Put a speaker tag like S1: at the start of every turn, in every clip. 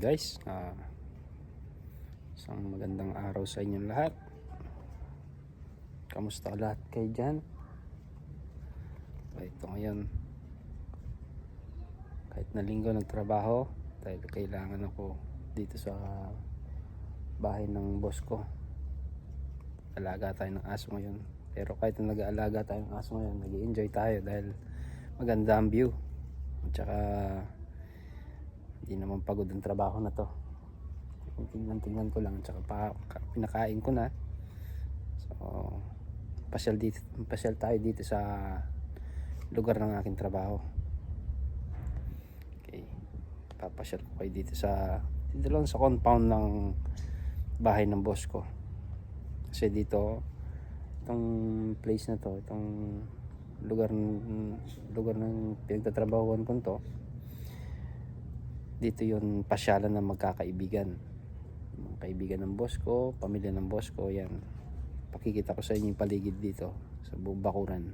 S1: guys, isang magandang araw sa inyong lahat. Kamusta lahat kayo dyan? Ito ngayon, kahit na linggo nagtrabaho dahil kailangan ako dito sa bahay ng boss ko. Alaga tayo ng aso ngayon, pero kahit na nag-aalaga tayo ng aso ngayon, nag-i-enjoy tayo dahil maganda ang view at saka hindi naman pagod ang trabaho na to. Tingnan ko lang at saka pinakain ko na. So pasyal tayo dito sa lugar ng aking trabaho. Okay, papasyal ko kayo dito lang sa compound ng bahay ng boss ko. Kasi dito, itong place na to, itong lugar ng pinagtatrabahuan ko to, dito yun pasyalan ng magkakaibigan, kaibigan ng boss ko, pamilya ng boss ko. Yan, pakikita ko sa inyo yung paligid dito sa buong bakuran.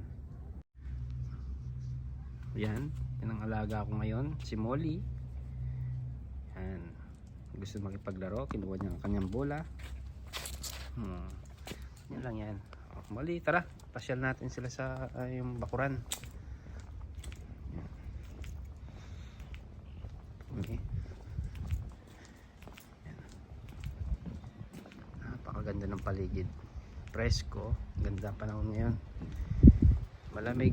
S1: Yan, ang alaga ko ngayon, si Molly. Yan, gusto makipaglaro, kinuha niya ang kanyang bola. Yan lang yan. Molly, tara, pasyal natin sila sa yung bakuran. Okay. Napakaganda ng paligid, presko, ganda ang panahon ngayon, malamig.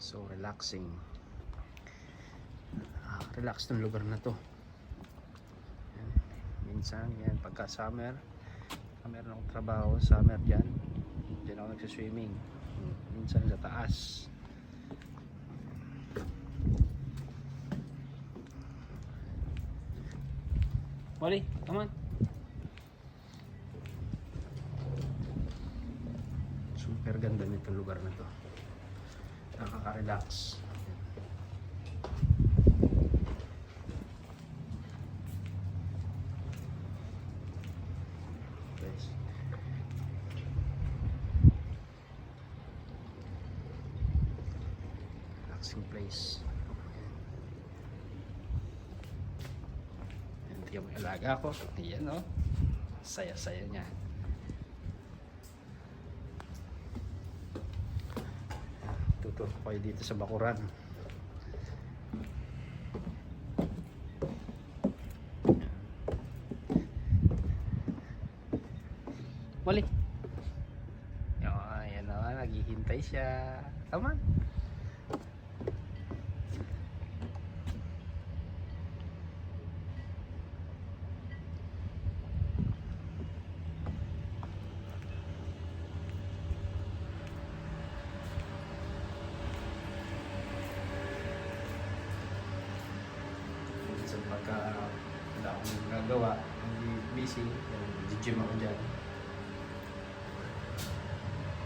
S1: So relaxing, relax ng lugar na to. Yan. Minsan yan pagka summer, meron akong trabaho summer dyan ako nagsiswimming, minsan sa taas. Molly, come on. Super ganda nito lugar na to, nakaka-relax. Relaxing place. Ito yung alaga ko. Ayan o, saya-saya niya. Tuturo ko kayo dito sa bakuran. Molly, ayan o, naghihintay siya. Come on. Pagka wala akong nagagawa, hindi busy, gym ako dyan.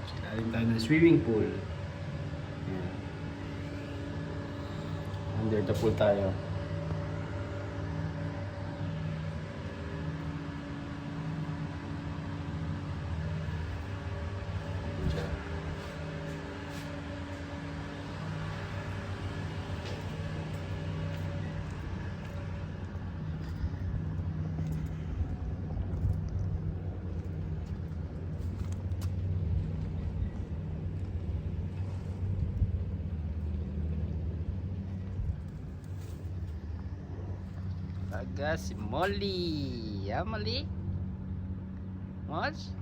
S1: Sinalim tayo ng swimming pool. Ayan. Under the pool tayo. Taga si Molly. Ya, Molly? Mods?